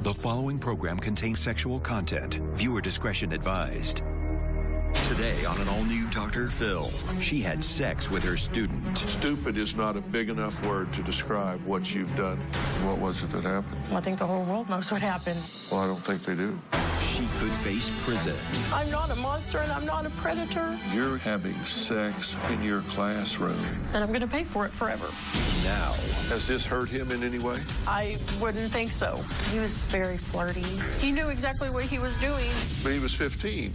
The following program contains sexual content. Viewer discretion advised. Today on an all-new Dr. Phil, she had sex with her student. Stupid is not a big enough word to describe what you've done. What was it that happened? Well, I think the whole world knows what happened. Well, I don't think they do. She could face prison. I'm not a monster and I'm not a predator. You're having sex in your classroom. And I'm going to pay for it forever. Now, Has this hurt him in any way? I wouldn't think so. He was very flirty. He knew exactly what he was doing. But he was 15.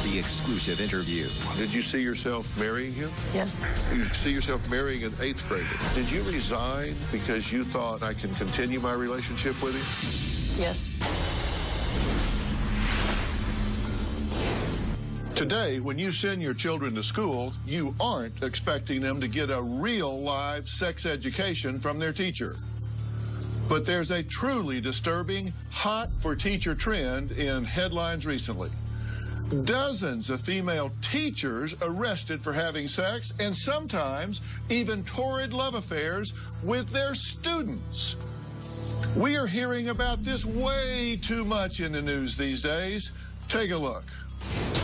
the exclusive interview. Did you see yourself marrying him? Yes. You see yourself marrying an 8th grader. Did you resign because you thought I can continue my relationship with him? Yes. Today, when you send your children to school, you aren't expecting them to get a real live sex education from their teacher. But there's a truly disturbing, hot for teacher trend in headlines recently. Dozens of female teachers arrested for having sex and sometimes even torrid love affairs with their students. We are hearing about this way too much in the news these days. Take a look.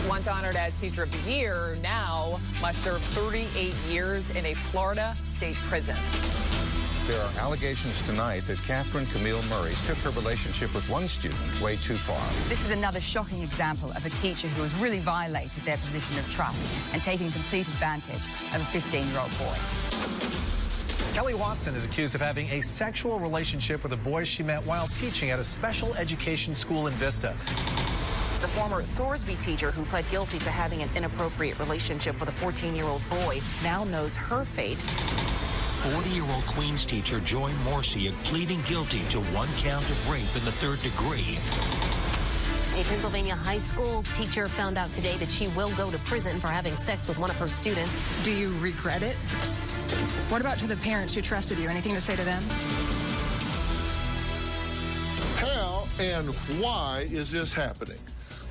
Once honored as Teacher of the Year, now must serve 38 years in a Florida state prison. There are allegations tonight that Catherine Camille Murray took her relationship with one student way too far. This is another shocking example of a teacher who has really violated their position of trust and taken complete advantage of a 15-year-old boy. Kelly Watson is accused of having a sexual relationship with a boy she met while teaching at a special education school in Vista. The former Thorsby teacher who pled guilty to having an inappropriate relationship with a 14-year-old boy now knows her fate. 40-year-old Queens teacher Joy Morsi pleading guilty to one count of rape in the 3rd degree. A Pennsylvania high school teacher found out today that she will go to prison for having sex with one of her students. Do you regret it? What about to the parents who trusted you? Anything to say to them? How and why is this happening?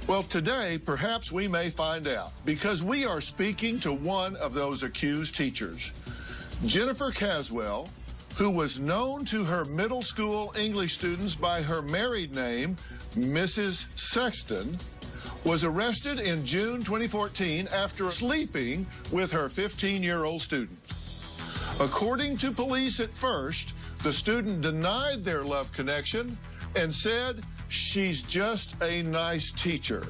Well, today, perhaps we may find out, because we are speaking to one of those accused teachers. Jennifer Caswell, who was known to her middle school English students by her married name, Mrs. Sexton, was arrested in June 2014 after sleeping with her 15-year-old student. According to police at first, the student denied their love connection and said she's just a nice teacher.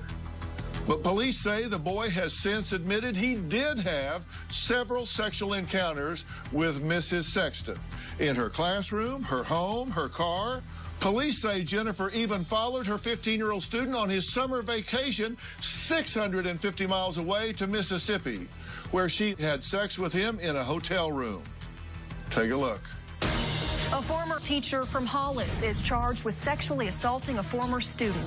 But police say the boy has since admitted he did have several sexual encounters with Mrs. Sexton in her classroom, her home, her car. Police say Jennifer even followed her 15-year-old student on his summer vacation 650 miles away to Mississippi, where she had sex with him in a hotel room. Take a look. A former teacher from Hollis is charged with sexually assaulting a former student.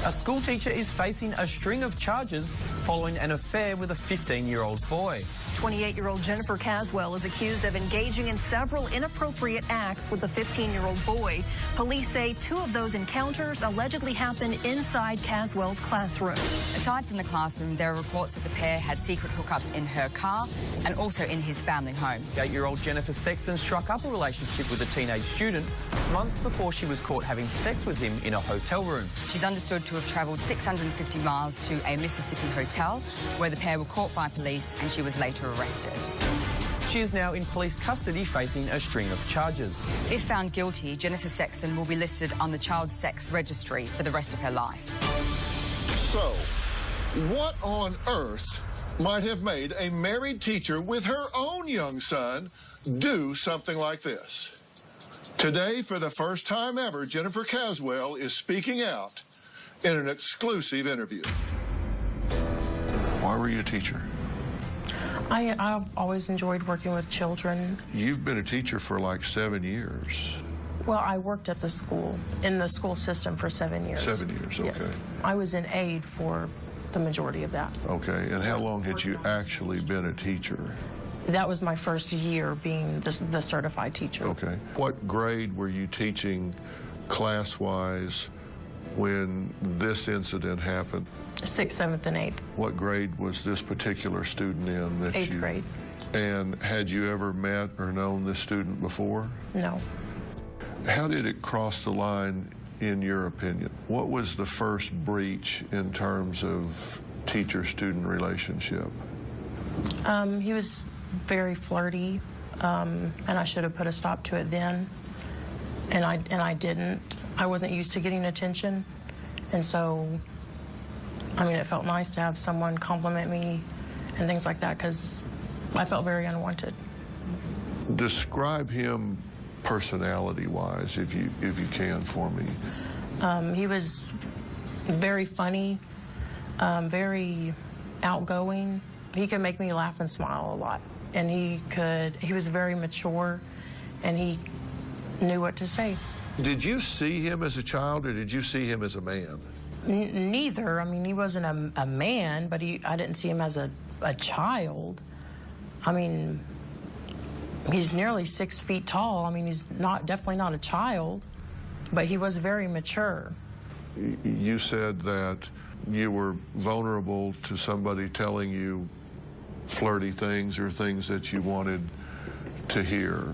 A school teacher is facing a string of charges following an affair with a 15-year-old boy. 28-year-old Jennifer Caswell is accused of engaging in several inappropriate acts with the 15-year-old boy. Police say 2 of those encounters allegedly happened inside Caswell's classroom. Aside from the classroom, there are reports that the pair had secret hookups in her car and also in his family home. 8-year-old Jennifer Sexton struck up a relationship with a teenage student months before she was caught having sex with him in a hotel room. She's understood to have travelled 650 miles to a Mississippi hotel where the pair were caught by police and she was later arrested. She is now in police custody facing a string of charges. If found guilty, Jennifer Sexton will be listed on the child sex registry for the rest of her life. So, what on earth might have made a married teacher with her own young son do something like this? Today, for the first time ever, Jennifer Caswell is speaking out in an exclusive interview. Why were you a teacher? I've always enjoyed working with children. You've been a teacher for like 7 years. Well, I worked at the school, in the school system for 7 years. 7 years, okay. Yes. I was in aide for the majority of that. Okay, and how long had you actually been a teacher? That was my first year being the certified teacher. Okay. What grade were you teaching class-wise when this incident happened? 6th, 7th, and 8th. What grade was this particular student in? That 8th grade. And had you ever met or known this student before? No. How did it cross the line in your opinion? What was the first breach in terms of teacher-student relationship? He was very flirty, and I should have put a stop to it then, and I didn't. I wasn't used to getting attention, and so, I mean, it felt nice to have someone compliment me and things like that, because I felt very unwanted. Describe him personality-wise, if you can, for me. He was very funny, very outgoing. He could make me laugh and smile a lot, and he was very mature, and he knew what to say. Did you see him as a child, or did you see him as a man? Neither. I mean, he wasn't a man, but I didn't see him as a child. I mean, he's nearly 6 feet tall. I mean, he's definitely not a child, but he was very mature. You said that you were vulnerable to somebody telling you flirty things or things that you wanted to hear.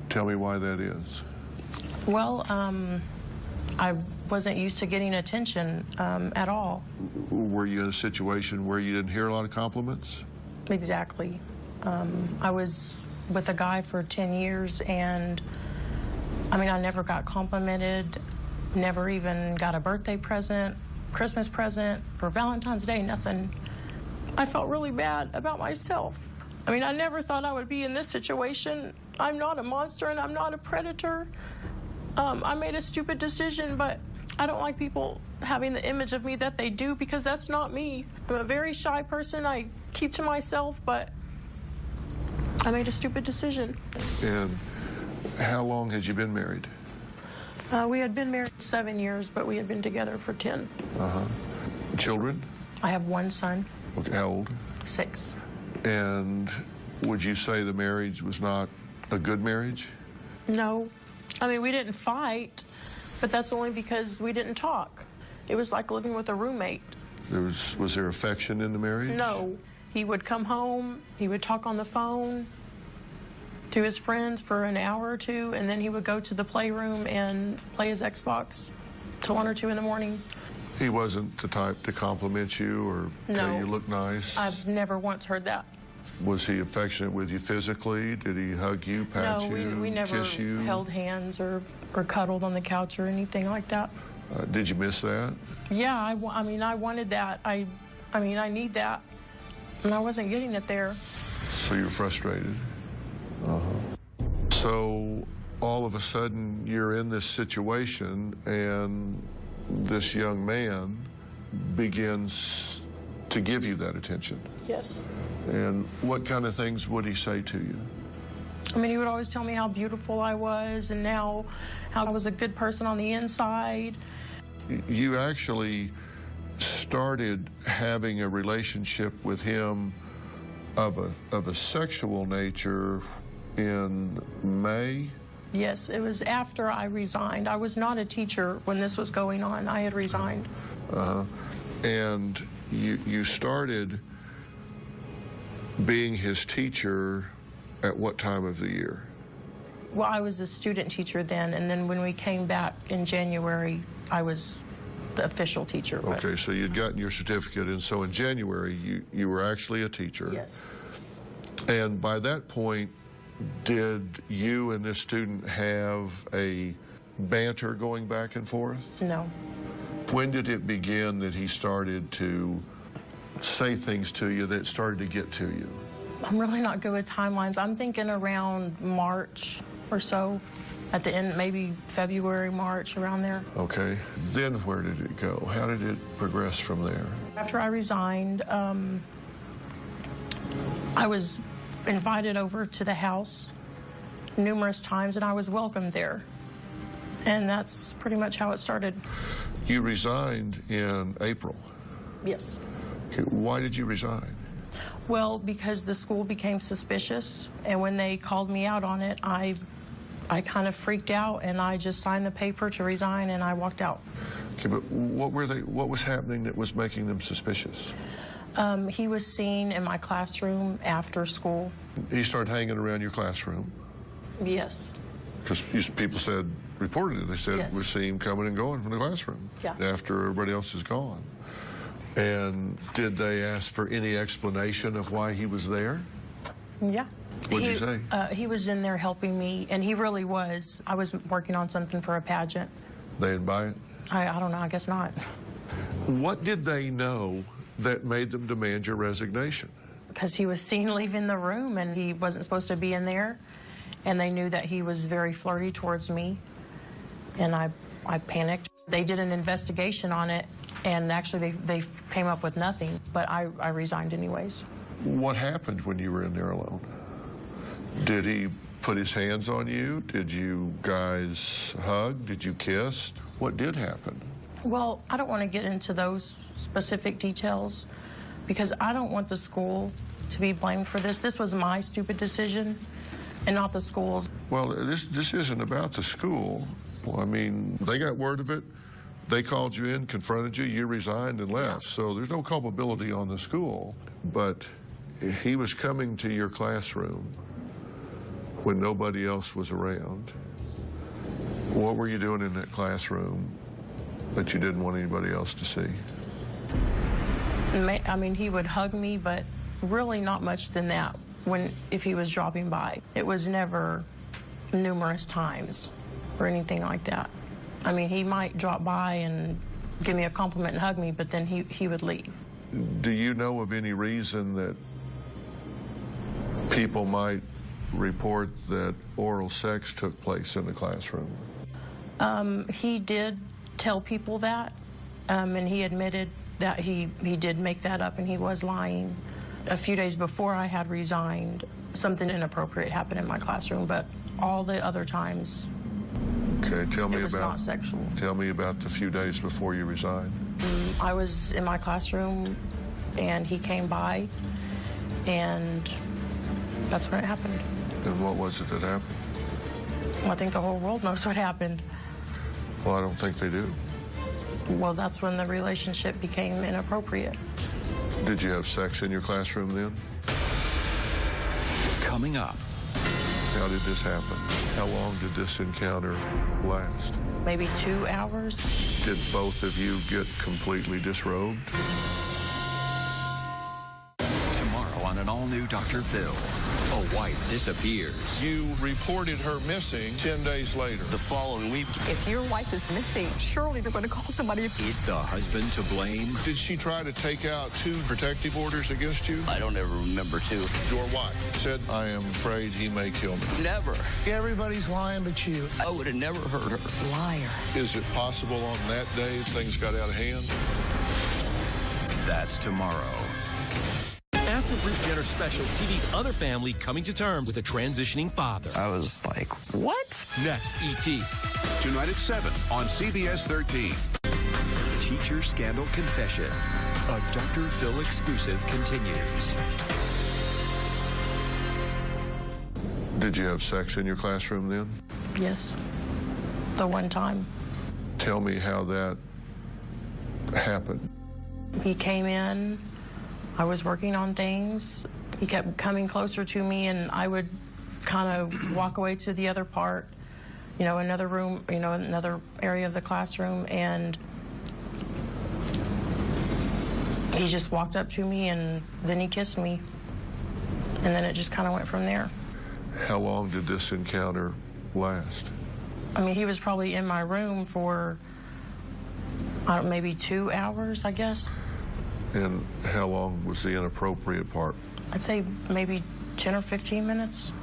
Tell me why that is. Well, I wasn't used to getting attention at all. Were you in a situation where you didn't hear a lot of compliments? Exactly. I was with a guy for 10 years, and I mean, I never got complimented, never even got a birthday present, Christmas present, for Valentine's Day, nothing. I felt really bad about myself. I mean, I never thought I would be in this situation. I'm not a monster, and I'm not a predator. I made a stupid decision, but I don't like people having the image of me that they do, because that's not me. I'm a very shy person. I keep to myself, but I made a stupid decision. And how long had you been married? We had been married 7 years, but we had been together for 10. Children? I have one son. Okay, how old? 6. And would you say the marriage was not a good marriage? No. I mean, we didn't fight, but that's only because we didn't talk. It was like living with a roommate. Was there affection in the marriage? No. He would come home, he would talk on the phone to his friends for an hour or two, and then he would go to the playroom and play his Xbox till 1 or 2 in the morning. He wasn't the type to compliment you or tell you look nice? I've never once heard that. Was he affectionate with you physically? Did he hug you, pat you, No, we never kiss you? held hands or cuddled on the couch or anything like that. Did you miss that? Yeah, I mean, I wanted that. I mean, I need that, and I wasn't getting it there. So you're frustrated? So all of a sudden you're in this situation, and this young man begins to give you that attention. Yes. And what kind of things would he say to you? I mean, he would always tell me how beautiful I was, and now how I was a good person on the inside. You actually started having a relationship with him of a sexual nature in May? Yes, it was after I resigned. I was not a teacher when this was going on. I had resigned. And you started being his teacher at what time of the year? Well, I was a student teacher then, and then when we came back in January, I was the official teacher. Okay, so you'd gotten your certificate, and so in January, you were actually a teacher. Yes. And by that point, did you and this student have a banter going back and forth? No. When did it begin that he started to say things to you that started to get to you? I'm really not good with timelines. I'm thinking around March or so, at the end, maybe February, March, around there. Okay. Then where did it go? How did it progress from there? After I resigned, I was invited over to the house numerous times, and I was welcomed there. And that's pretty much how it started. You resigned in April. Yes. Okay. Why did you resign? Well, because the school became suspicious, and when they called me out on it, I kind of freaked out, and I just signed the paper to resign, and I walked out. Okay, but what was happening that was making them suspicious? He was seen in my classroom after school. He started hanging around your classroom? Yes. Because people said, reported it, they said, Yes. we see him coming and going from the classroom after everybody else is gone. And did they ask for any explanation of why he was there? Yeah. What'd you say? He was in there helping me, and he really was. I was working on something for a pageant. They didn't buy it? I don't know, I guess not. What did they know that made them demand your resignation? Because he was seen leaving the room, and he wasn't supposed to be in there. And they knew that he was very flirty towards me, and I panicked. They did an investigation on it, and actually they came up with nothing, but I resigned anyways. What happened when you were in there alone? Did he put his hands on you? Did you guys hug? Did you kiss? What did happen? Well, I don't want to get into those specific details because I don't want the school to be blamed for this. This was my stupid decision and not the school's. Well, this isn't about the school. Well, I mean, they got word of it. They called you in, confronted you, you resigned and left. So there's no culpability on the school. But he was coming to your classroom when nobody else was around. What were you doing in that classroom that you didn't want anybody else to see? I mean, he would hug me, but really not much than that if he was dropping by. It was never numerous times or anything like that. I mean, he might drop by and give me a compliment and hug me, but then he would leave. Do you know of any reason that people might report that oral sex took place in the classroom? He did tell people that, and he admitted that he did make that up and he was lying. A few days before I had resigned, something inappropriate happened in my classroom, but all the other times, okay, tell me it was not sexual. Tell me about the few days before you resigned. I was in my classroom, and he came by, and that's when it happened. And what was it that happened? Well, I think the whole world knows what happened. Well, I don't think they do. Well, that's when the relationship became inappropriate. Did you have sex in your classroom then? Coming up. How did this happen? How long did this encounter last? Maybe 2 hours. Did both of you get completely disrobed? Tomorrow on an all-new Dr. Phil. A wife disappears. You reported her missing 10 days later. The following week. If your wife is missing, surely they're going to call somebody. Is the husband to blame? Did she try to take out 2 protective orders against you? I don't ever remember 2. Your wife said, I am afraid he may kill me. Never. Everybody's lying but you. I would have never hurt her. Liar. Is it possible on that day things got out of hand? That's tomorrow. After Bruce Jenner's special, TV's other family coming to terms with a transitioning father. I was like, what? Next, E.T. Tonight at 7 on CBS 13. Teacher Scandal Confession. A Dr. Phil exclusive continues. Did you have sex in your classroom then? Yes. The one time. Tell me how that happened. He came in. I was working on things. He kept coming closer to me, and I would kind of walk away to the other part, another room, another area of the classroom, and he just walked up to me, and then he kissed me, and then it just kind of went from there. How long did this encounter last? I mean, he was probably in my room for, maybe 2 hours, I guess. And how long was the inappropriate part? I'd say maybe 10 or 15 minutes.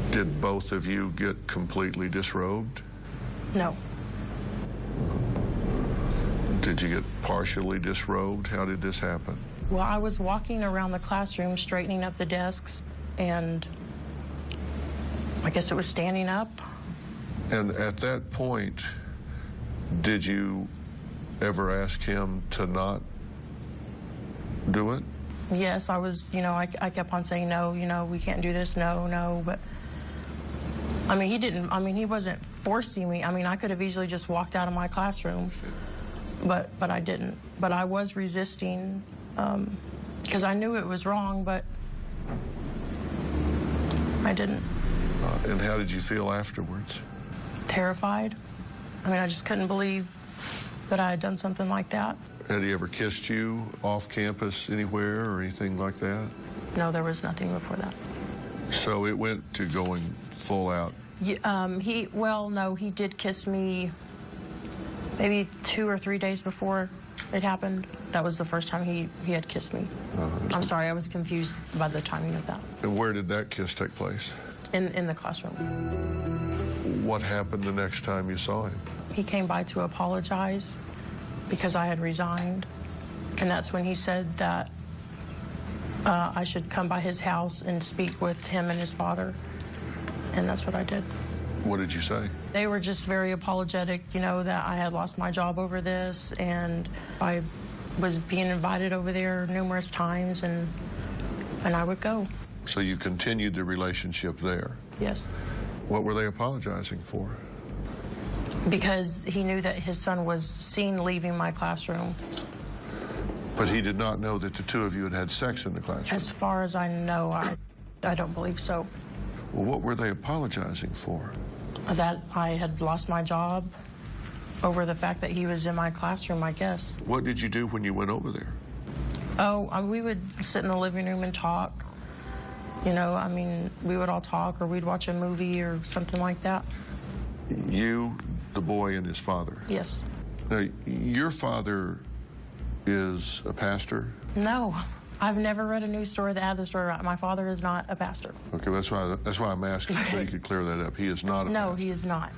Did both of you get completely disrobed? No. Did you get partially disrobed? How did this happen? Well, I was walking around the classroom straightening up the desks, and I guess it was standing up. And at that point, did you ever ask him to not do it? Yes, I was, I kept on saying, no, we can't do this, no, but, I mean, he wasn't forcing me. I mean, I could have easily just walked out of my classroom, but I didn't. But I was resisting, because I knew it was wrong, but I didn't. And how did you feel afterwards? Terrified. I mean, I just couldn't believe that I had done something like that. Had he ever kissed you off campus anywhere or anything like that? No, there was nothing before that. So it went to going full out? No, he did kiss me maybe 2 or 3 days before it happened. That was the first time he had kissed me. I'm sorry, I was confused by the timing of that. And where did that kiss take place? In the classroom. What happened the next time you saw him? He came by to apologize because I had resigned. And that's when he said that I should come by his house and speak with him and his father. And that's what I did. What did you say? They were just very apologetic, you know, that I had lost my job over this, and I was being invited over there numerous times, and I would go. So you continued the relationship there? Yes. What were they apologizing for? Because he knew that his son was seen leaving my classroom. But he did not know that the two of you had had sex in the classroom? As far as I know, I don't believe so. Well, what were they apologizing for? That I had lost my job over the fact that he was in my classroom, I guess. What did you do when you went over there? Oh, we would sit in the living room and talk. You know, I mean, we would all talk, or we'd watch a movie or something like that. You, the boy, and his father? Yes. Now, your father is a pastor? No. I've never read a news story that had the story right. My father is not a pastor. Okay, that's why I'm asking, so you could clear that up. He is not a pastor. No, he is not.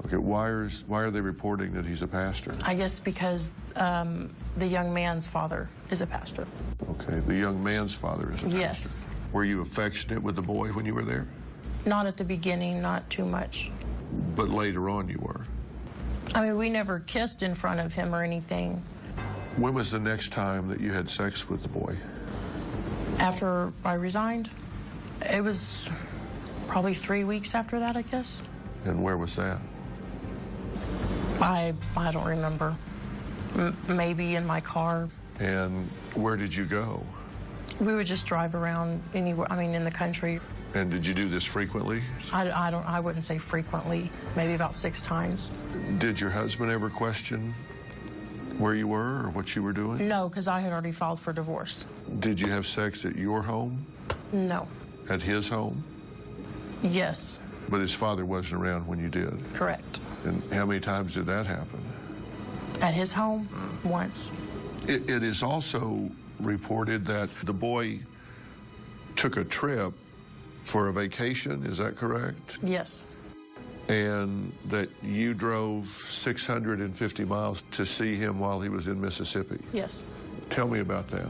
Okay, why are they reporting that he's a pastor? I guess because the young man's father is a pastor. Okay, the young man's father is a pastor. Yes. Were you affectionate with the boy when you were there? Not at the beginning, not too much. But later on you were? I mean, we never kissed in front of him or anything. When was the next time that you had sex with the boy? After I resigned, it was probably 3 weeks after that, I guess. And where was that? I don't remember. Maybe in my car. And where did you go? We would just drive around anywhere, I mean, in the country. And did you do this frequently? I wouldn't say frequently, maybe about 6 times. Did your husband ever question where you were or what you were doing? No, because I had already filed for divorce. Did you have sex at your home? No. At his home? Yes. But his father wasn't around when you did? Correct. And how many times did that happen? At his home, once. It is also reported that the boy took a trip for a vacation, is that correct? Yes. And that you drove 650 miles to see him while he was in Mississippi? Yes. Tell me about that.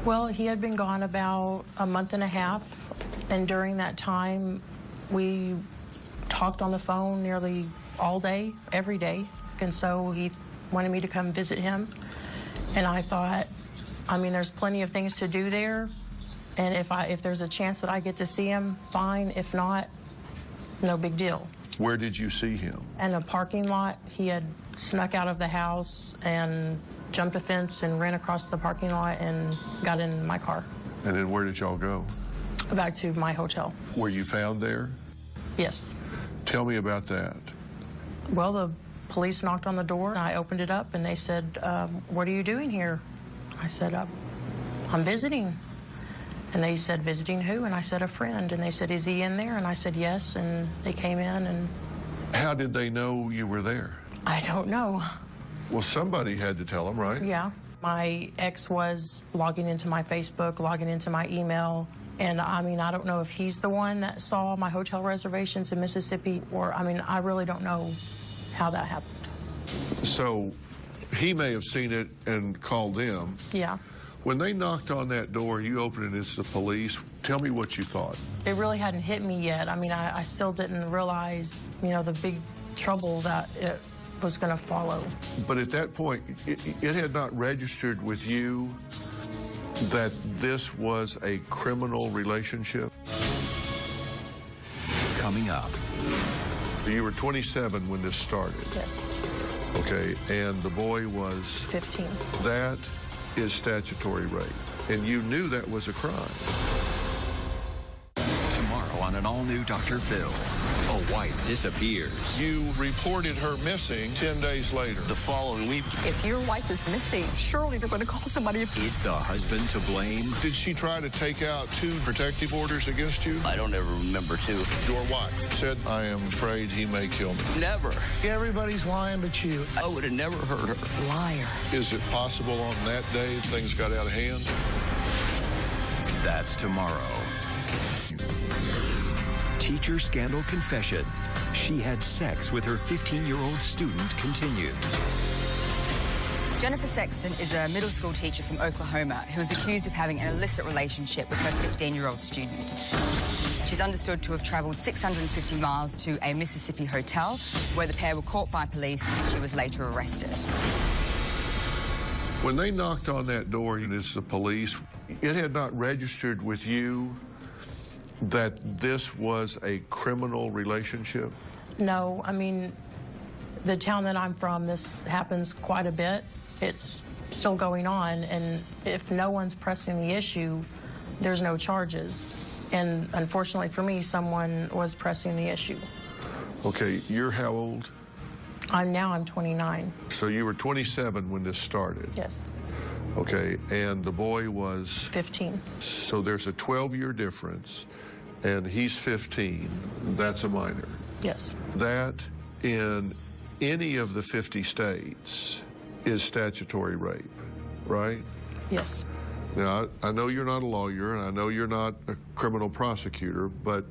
Well, he had been gone about a month and a half, and during that time, we talked on the phone nearly all day, every day, and so he wanted me to come visit him, and I thought, I mean, there's plenty of things to do there, and if there's a chance that I get to see him, fine. If not, no big deal. Where did you see him? In a parking lot. He had snuck out of the house and jumped a fence and ran across the parking lot and got in my car. And then where did y'all go? Back to my hotel. Were you found there? Yes. Tell me about that. Well, the police knocked on the door, and I opened it up, and they said, what are you doing here? I said, I'm visiting. And they said, visiting who? And I said, a friend. And they said, is he in there? And I said, yes. And they came in, and... How did they know you were there? I don't know. Well, somebody had to tell them, right? Yeah. My ex was logging into my Facebook, logging into my email. And, I mean, I don't know if he's the one that saw my hotel reservations in Mississippi, or, I mean, I really don't know how that happened. So he may have seen it and called them. Yeah. When they knocked on that door, you opened it, it's the police. Tell me what you thought. It really hadn't hit me yet. I mean, I still didn't realize, you know, the big trouble that it was going to follow. But at that point, it had not registered with you that this was a criminal relationship? Coming up. You were 27 when this started? Yes. Okay, and the boy was? 15. That is statutory rape, and you knew that was a crime. Tomorrow on an all-new Dr. Phil. A wife disappears. You reported her missing 10 days later. The following week. If your wife is missing, surely you're going to call somebody. Is the husband to blame? Did she try to take out 2 protective orders against you? I don't ever remember 2. Your wife said, I am afraid he may kill me. Never. Everybody's lying but you. I would have never hurt her. Liar. Is it possible on that day things got out of hand? That's tomorrow. Teacher scandal confession. She had sex with her 15-year-old student continues. Jennifer Sexton is a middle school teacher from Oklahoma who is accused of having an illicit relationship with her 15-year-old student. She's understood to have traveled 650 miles to a Mississippi hotel where the pair were caught by police and she was later arrested. When they knocked on that door, and it's the police, it had not registered with you that this was a criminal relationship? No, I mean, the town that I'm from, this happens quite a bit. It's still going on, and if no one's pressing the issue, there's no charges. And unfortunately for me, someone was pressing the issue. Okay, you're how old? I'm 29. So you were 27 when this started? Yes. Okay, and the boy was? 15. So there's a 12-year difference, and he's 15. That's a minor. Yes. That, in any of the 50 states, is statutory rape, right? Yes. Now, I know you're not a lawyer, and I know you're not a criminal prosecutor, but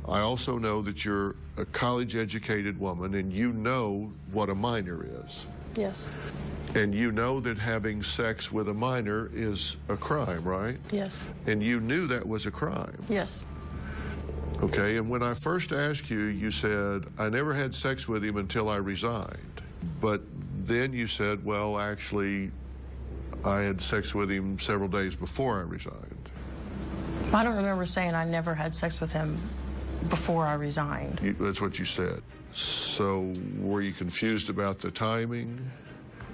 I also know that you're a college-educated woman, and you know what a minor is. Yes. And you know that having sex with a minor is a crime, right? Yes. And you knew that was a crime. Yes. Okay, and when I first asked you, you said, I never had sex with him until I resigned. But then you said, well, actually, I had sex with him several days before I resigned. I don't remember saying I never had sex with him before I resigned. That's what you said. So were you confused about the timing?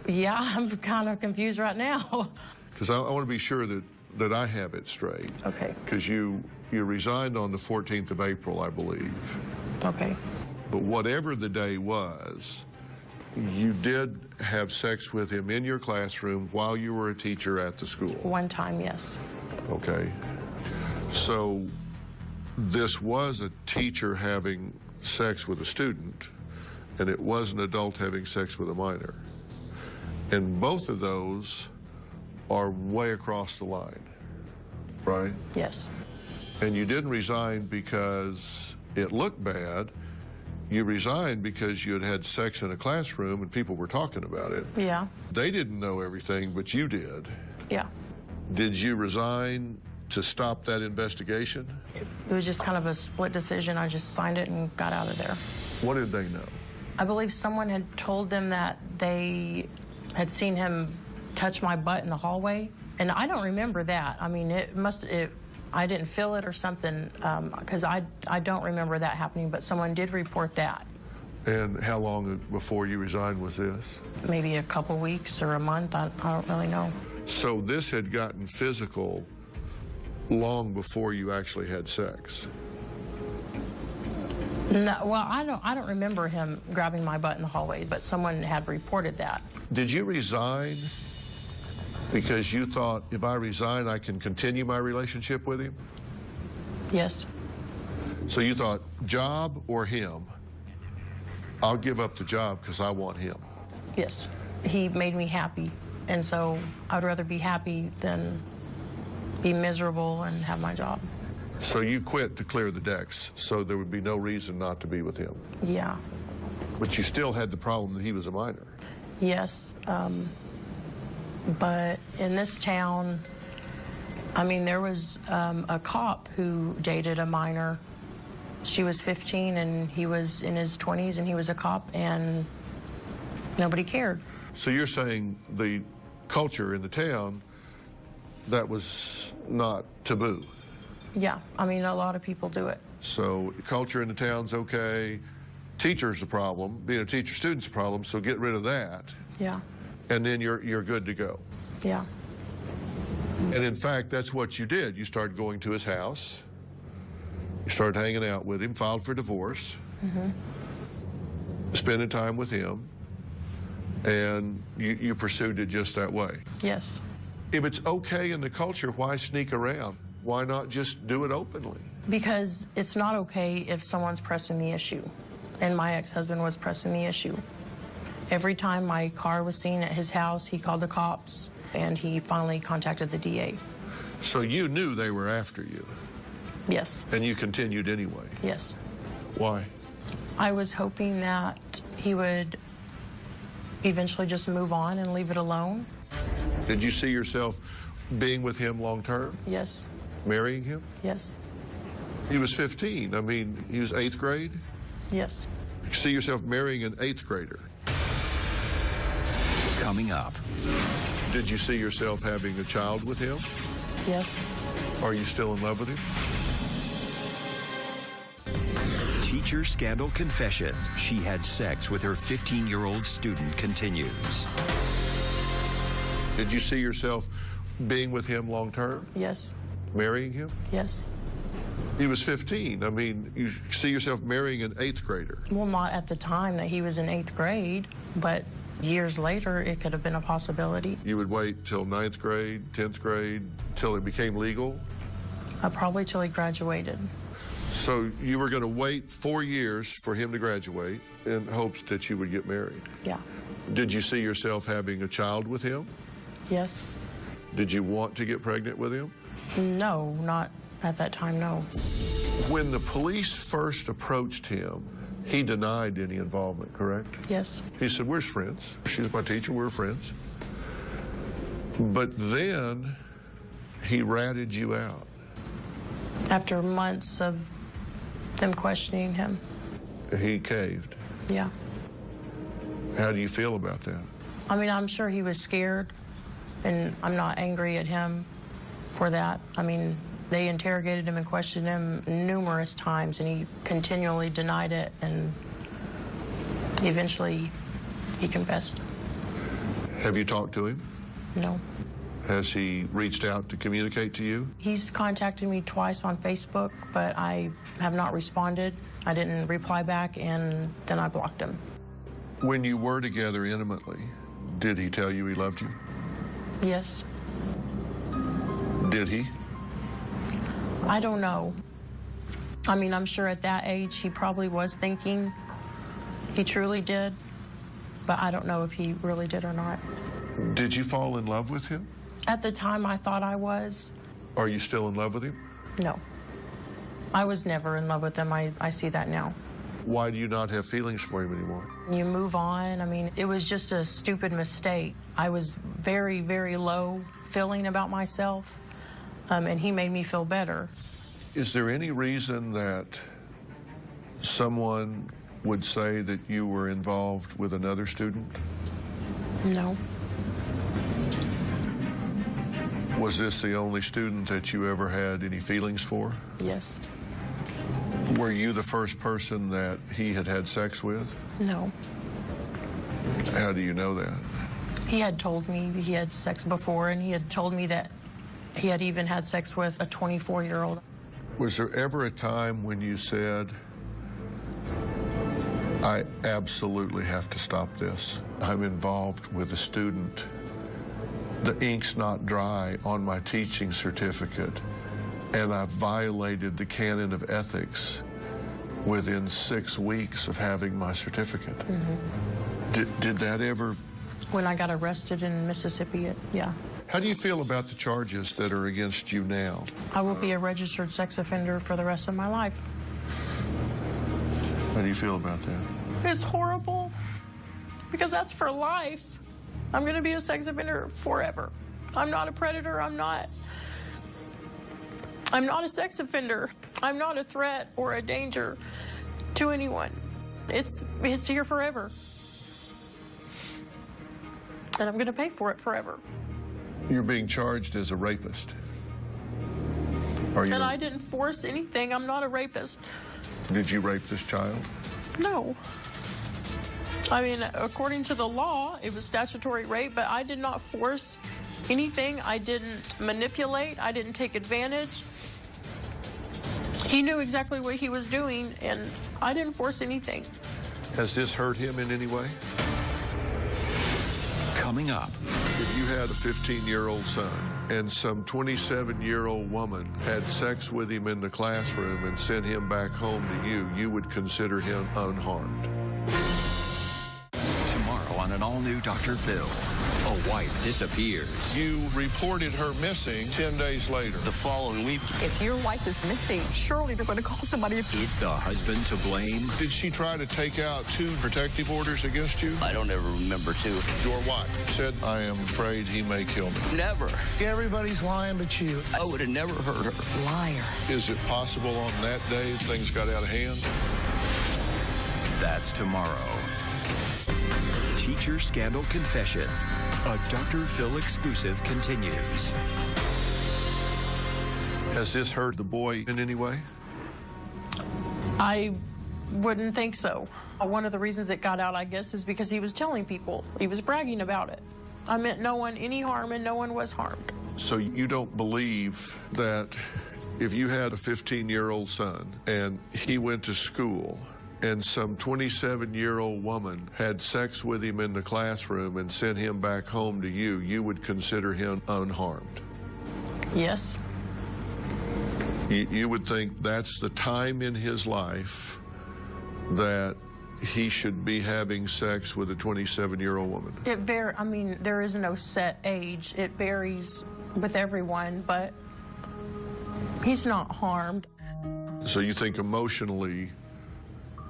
Yeah, I'm kind of confused right now. Because I want to be sure that I have it straight. Okay. Because you resigned on the 14th of April, I believe. Okay. But whatever the day was, you did have sex with him in your classroom while you were a teacher at the school. One time, yes. Okay. So this was a teacher having sex with a student, and it was an adult having sex with a minor. And both of those are way across the line, right? Yes. And you didn't resign because it looked bad. You resigned because you had had sex in a classroom and people were talking about it. Yeah. They didn't know everything, but you did. Yeah. Did you resign to stop that investigation? It was just kind of a split decision. I just signed it and got out of there. What did they know? I believe someone had told them that they had seen him touch my butt in the hallway, and I don't remember that. I mean, I didn't feel it or something, because I don't remember that happening, but someone did report that. And how long before you resigned was this? Maybe a couple weeks or a month. I don't really know. So this had gotten physical long before you actually had sex? No, well, I don't remember him grabbing my butt in the hallway, but someone had reported that. Did you resign because you thought, if I resign, I can continue my relationship with him? Yes. So you thought, job or him? I'll give up the job because I want him. Yes. He made me happy, and so I'd rather be happy than be miserable and have my job. So you quit to clear the decks, so there would be no reason not to be with him. Yeah. But you still had the problem that he was a minor. Yes. But in this town, I mean, there was a cop who dated a minor. She was 15 and he was in his 20s, and he was a cop, and nobody cared. So you're saying the culture in the town, that was not taboo? Yeah, I mean, a lot of people do it. So culture in the town's okay, teacher's a problem, being a teacher student's a problem, so get rid of that. Yeah. And then you're good to go. Yeah. And in fact, that's what you did. You started going to his house, You started hanging out with him, filed for divorce, spending time with him, and you pursued it just that way. Yes. If it's okay in the culture, why sneak around? Why not just do it openly? Because it's not okay if someone's pressing the issue, and my ex-husband was pressing the issue. Every time my car was seen at his house, he called the cops, and he finally contacted the DA. So you knew they were after you? Yes. And you continued anyway? Yes. Why? I was hoping that he would eventually just move on and leave it alone. Did you see yourself being with him long term? Yes. Marrying him? Yes. He was 15. I mean, he was 8th grade? Yes. You see yourself marrying an 8th grader? Coming up. Did you see yourself having a child with him? Yes. Are you still in love with him? Teacher scandal confession. She had sex with her 15-year-old student continues. Did you see yourself being with him long term? Yes. Marrying him? Yes. He was 15. I mean, you see yourself marrying an 8th grader? Well, not at the time that he was in 8th grade, but years later, it could have been a possibility. You would wait till 9th grade, 10th grade, till it became legal? Probably till he graduated. So you were going to wait 4 years for him to graduate in hopes that you would get married? Yeah. Did you see yourself having a child with him? Yes. Did you want to get pregnant with him? No, not at that time, no. When the police first approached him, he denied any involvement, correct? Yes. He said, we're friends. She's my teacher, we're friends. But then he ratted you out. After months of them questioning him. He caved. Yeah. How do you feel about that? I mean, I'm sure he was scared, and I'm not angry at him for that. I mean, they interrogated him and questioned him numerous times, and he continually denied it, and eventually he confessed. Have you talked to him? No. Has he reached out to communicate to you? He's contacted me twice on Facebook, but I have not responded. I didn't reply back, and then I blocked him. When you were together intimately, did he tell you he loved you? Yes. Did he? I don't know. I mean, I'm sure at that age he probably was thinking he truly did, but I don't know if he really did or not. Did you fall in love with him? At the time, I thought I was. Are you still in love with him? No. I was never in love with him. I see that now. Why do you not have feelings for him anymore? You move on. I mean, it was just a stupid mistake. I was very, very low feeling about myself, and he made me feel better. Is there any reason that someone would say that you were involved with another student? No. Was this the only student that you ever had any feelings for? Yes. Were you the first person that he had had sex with? No. How do you know that? He had told me he had sex before, and he had told me that he had even had sex with a 24-year-old. Was there ever a time when you said, I absolutely have to stop this? I'm involved with a student. The ink's not dry on my teaching certificate, and I've violated the canon of ethics within 6 weeks of having my certificate. Did that ever? When I got arrested in Mississippi, yeah. How do you feel about the charges that are against you now? I will be a registered sex offender for the rest of my life. How do you feel about that? It's horrible, because that's for life. I'm going to be a sex offender forever. I'm not a predator. I'm not a sex offender. I'm not a threat or a danger to anyone. It's here forever. And I'm going to pay for it forever. You're being charged as a rapist. Are you? And I didn't force anything. I'm not a rapist. Did you rape this child? No. I mean, according to the law, it was statutory rape, but I did not force anything. I didn't manipulate. I didn't take advantage. He knew exactly what he was doing, and I didn't force anything. Has this hurt him in any way? Coming up. If you had a 15-year-old son and some 27-year-old woman had sex with him in the classroom and sent him back home to you, you would consider him unharmed. Tomorrow on an all-new Dr. Phil. A wife disappears. You reported her missing 10 days later. The following week. If your wife is missing, surely they're going to call somebody. Is the husband to blame? Did she try to take out 2 protective orders against you? I don't ever remember 2. Your wife said, I am afraid he may kill me. Never. Everybody's lying but you. I would have never hurt her. Liar. Is it possible on that day things got out of hand? That's tomorrow. Teacher Scandal Confession. A Dr. Phil exclusive continues. Has this hurt the boy in any way? I wouldn't think so. One of the reasons it got out, I guess, is because he was telling people. He was bragging about it. I meant no one any harm and no one was harmed. So you don't believe that if you had a 15-year-old son and he went to school and some 27-year-old woman had sex with him in the classroom and sent him back home to you, you would consider him unharmed? Yes. You would think that's the time in his life that he should be having sex with a 27-year-old woman? I mean, there is no set age. It varies with everyone, but he's not harmed. So you think emotionally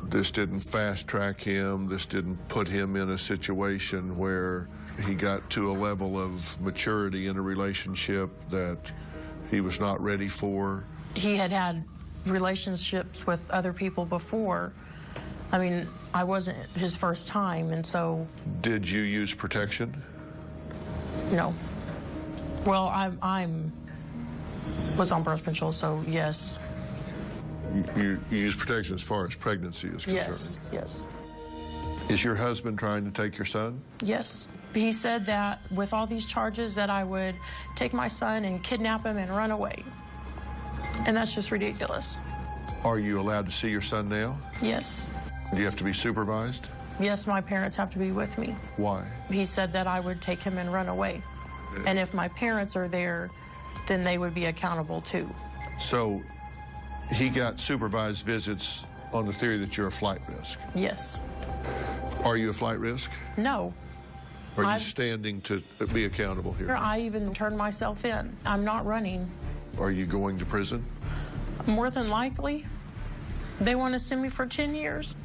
this didn't fast-track him, this didn't put him in a situation where he got to a level of maturity in a relationship that he was not ready for? He had had relationships with other people before. I mean, I wasn't his first time, and so... Did you use protection? No. Well, I'm was on birth control, so yes. You use protection as far as pregnancy is concerned? Yes, yes. Is your husband trying to take your son? Yes. He said that with all these charges that I would take my son and kidnap him and run away. And that's just ridiculous. Are you allowed to see your son now? Yes. Do you have to be supervised? Yes, my parents have to be with me. Why? He said that I would take him and run away. And if my parents are there, then they would be accountable too. So he got supervised visits on the theory that you're a flight risk? Yes. Are you a flight risk? No. Are you standing to be accountable here? I even turned myself in. I'm not running. Are you going to prison? More than likely. They want to send me for 10 years.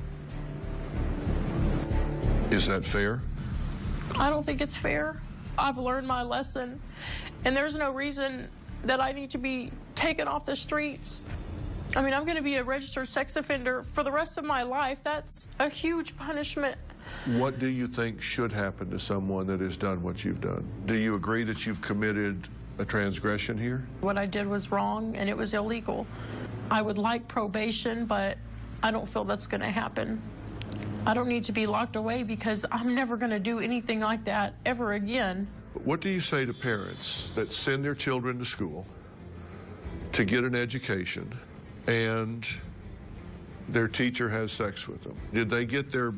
Is that fair? I don't think it's fair. I've learned my lesson, and there's no reason that I need to be taken off the streets. I mean, I'm going to be a registered sex offender for the rest of my life. That's a huge punishment. What do you think should happen to someone that has done what you've done? Do you agree that you've committed a transgression here? What I did was wrong, and it was illegal. I would like probation, but I don't feel that's going to happen. I don't need to be locked away because I'm never going to do anything like that ever again. What do you say to parents that send their children to school to get an education and their teacher has sex with them? Did they get their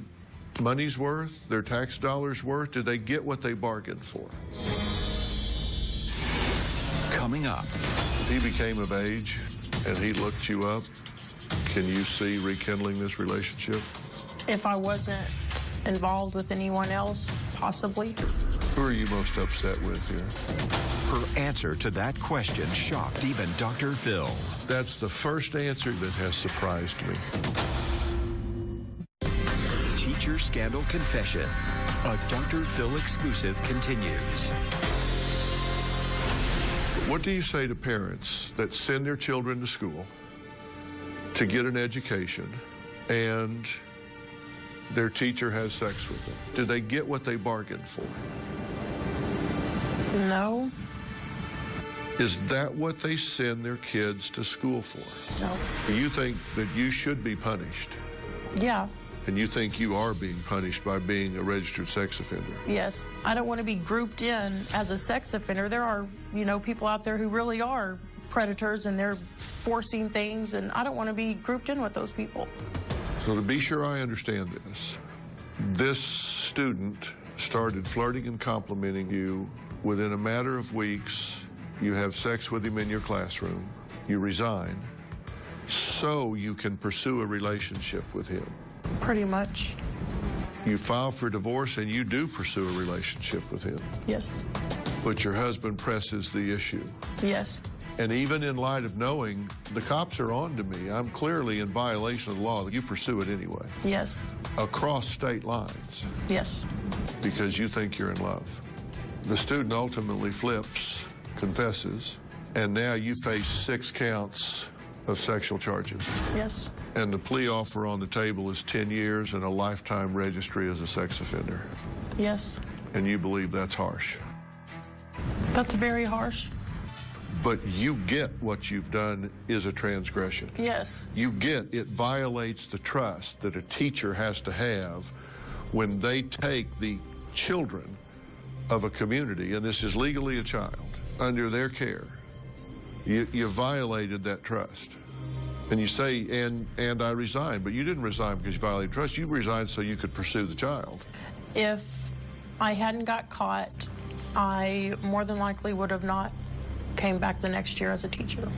money's worth, their tax dollars worth? Did they get what they bargained for? Coming up. If he became of age and he looked you up, can you see rekindling this relationship? If I wasn't involved with anyone else, possibly. Who are you most upset with here? Her answer to that question shocked even Dr. Phil. That's the first answer that has surprised me. Teacher Scandal Confession. A Dr. Phil exclusive continues. What do you say to parents that send their children to school to get an education and their teacher has sex with them? Did they get what they bargained for? No. Is that what they send their kids to school for? No. Do you think that you should be punished? Yeah. And you think you are being punished by being a registered sex offender? Yes. I don't want to be grouped in as a sex offender. There are, people out there who really are predators and they're forcing things, and I don't want to be grouped in with those people. So to be sure I understand this student started flirting and complimenting you. Within a matter of weeks, you have sex with him in your classroom. You resign so you can pursue a relationship with him. Pretty much. You file for divorce and you do pursue a relationship with him. Yes. But your husband presses the issue. Yes. And even in light of knowing the cops are on to me, I'm clearly in violation of the law, you pursue it anyway. Yes. Across state lines. Yes. Because you think you're in love. The student ultimately flips, confesses, and now you face 6 counts of sexual charges. Yes. And the plea offer on the table is 10 years and a lifetime registry as a sex offender. Yes. And you believe that's harsh. That's very harsh. But you get what you've done is a transgression. Yes. You get it violates the trust that a teacher has to have when they take the children of a community, and this is legally a child, under their care. You violated that trust. And you say, and I resigned, but you didn't resign because you violated trust. You resigned so you could pursue the child. If I hadn't got caught, I more than likely would have not came back the next year as a teacher.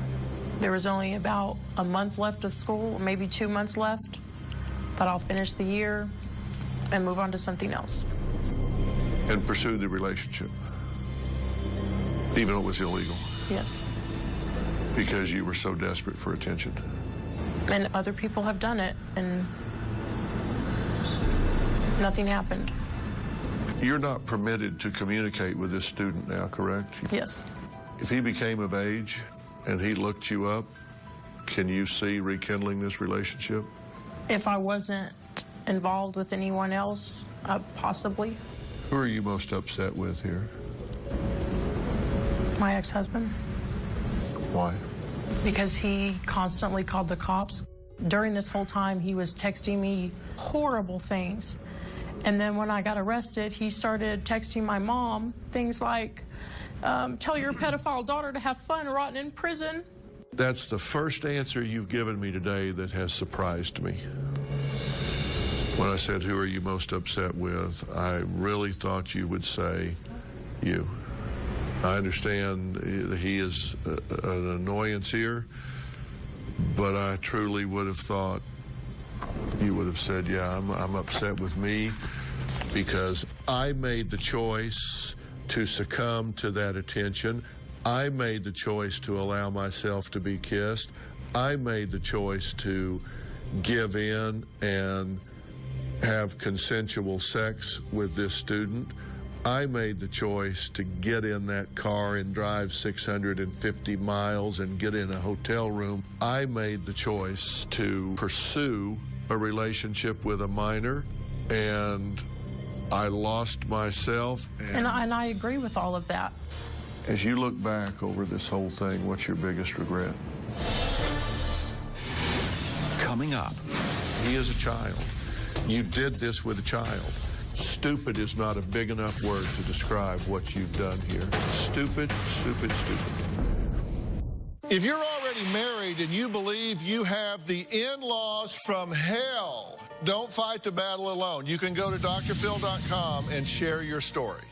There was only about a month left of school, maybe 2 months left, but I'll finish the year and move on to something else. And pursue the relationship, even though it was illegal. Yes. Because you were so desperate for attention. And other people have done it, and nothing happened. You're not permitted to communicate with this student now, correct? Yes. If he became of age and he looked you up, can you see rekindling this relationship? If I wasn't involved with anyone else, possibly. Who are you most upset with here? My ex-husband. Why? Because he constantly called the cops. During this whole time, he was texting me horrible things. And then when I got arrested, he started texting my mom things like, tell your pedophile daughter to have fun rotting in prison. That's the first answer you've given me today that has surprised me. When I said, who are you most upset with, I really thought you would say you. I understand he is an annoyance here, but I truly would have thought you would have said, yeah, I'm upset with me because I made the choice to succumb to that attention. I made the choice to allow myself to be kissed. I made the choice to give in and have consensual sex with this student. I made the choice to get in that car and drive 650 miles and get in a hotel room. I made the choice to pursue a relationship with a minor, and I lost myself. And I agree with all of that. As you look back over this whole thing, what's your biggest regret? Coming up. He is a child. You did this with a child. Stupid is not a big enough word to describe what you've done here. Stupid, stupid, stupid. If you're already married and you believe you have the in-laws from hell, don't fight the battle alone. You can go to drphil.com and share your story.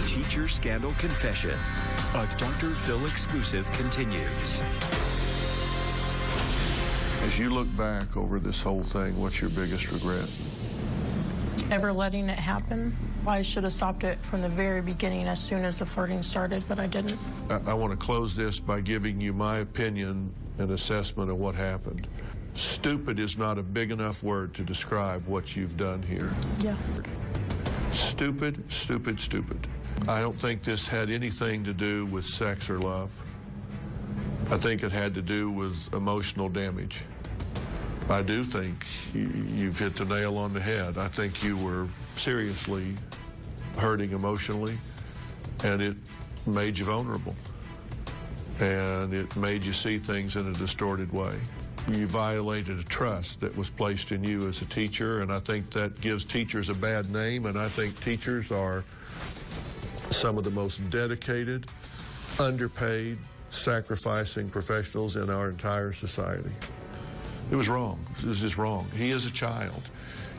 Teacher Scandal Confession. A Dr. Phil exclusive continues. As you look back over this whole thing, what's your biggest regret? Ever letting it happen. I should have stopped it from the very beginning as soon as the flirting started, but I didn't. I want to close this by giving you my opinion and assessment of what happened. Stupid is not a big enough word to describe what you've done here. Yeah. Stupid, stupid, stupid. I don't think this had anything to do with sex or love. I think it had to do with emotional damage. I do think you've hit the nail on the head. I think you were seriously hurting emotionally, and it made you vulnerable. And it made you see things in a distorted way. You violated a trust that was placed in you as a teacher, and I think that gives teachers a bad name, and I think teachers are some of the most dedicated, underpaid, sacrificing professionals in our entire society. It was wrong. It was just wrong. He is a child.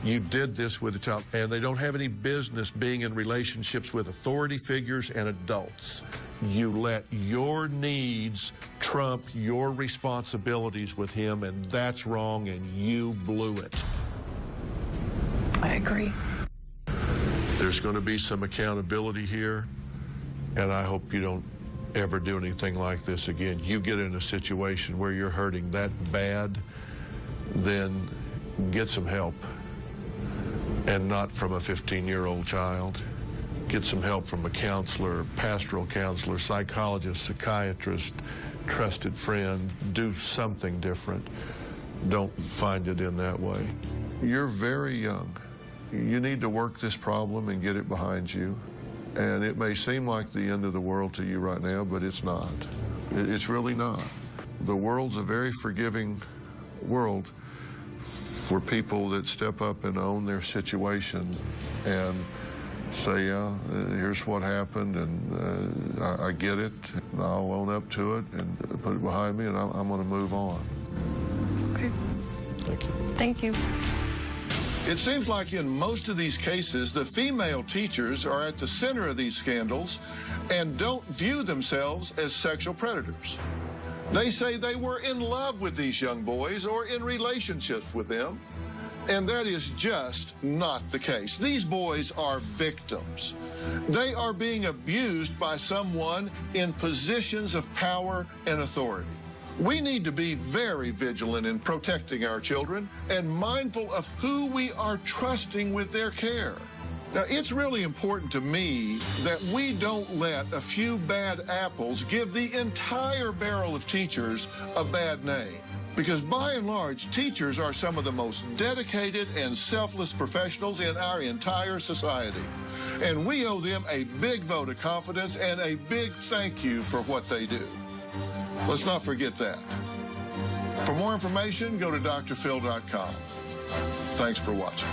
You did this with a child, and they don't have any business being in relationships with authority figures and adults. You let your needs trump your responsibilities with him, and that's wrong, and you blew it. I agree. There's going to be some accountability here, and I hope you don't ever do anything like this again. You get in a situation where you're hurting that bad, then get some help. And not from a 15-year-old child. Get some help from a counselor, pastoral counselor, psychologist, psychiatrist, trusted friend. Do something different. Don't find it in that way. You're very young. You need to work this problem and get it behind you. And it may seem like the end of the world to you right now, but it's not. It's really not. The world's a very forgiving world for people that step up and own their situation and say, yeah, here's what happened, and I get it, and I'll own up to it and put it behind me, and I'm going to move on. Okay. Thank you. Thank you. It seems like in most of these cases, the female teachers are at the center of these scandals and don't view themselves as sexual predators. They say they were in love with these young boys or in relationships with them, and that is just not the case. These boys are victims. They are being abused by someone in positions of power and authority. We need to be very vigilant in protecting our children and mindful of who we are trusting with their care. Now, it's really important to me that we don't let a few bad apples give the entire barrel of teachers a bad name. Because by and large, teachers are some of the most dedicated and selfless professionals in our entire society. And we owe them a big vote of confidence and a big thank you for what they do. Let's not forget that. For more information, go to drphil.com. Thanks for watching.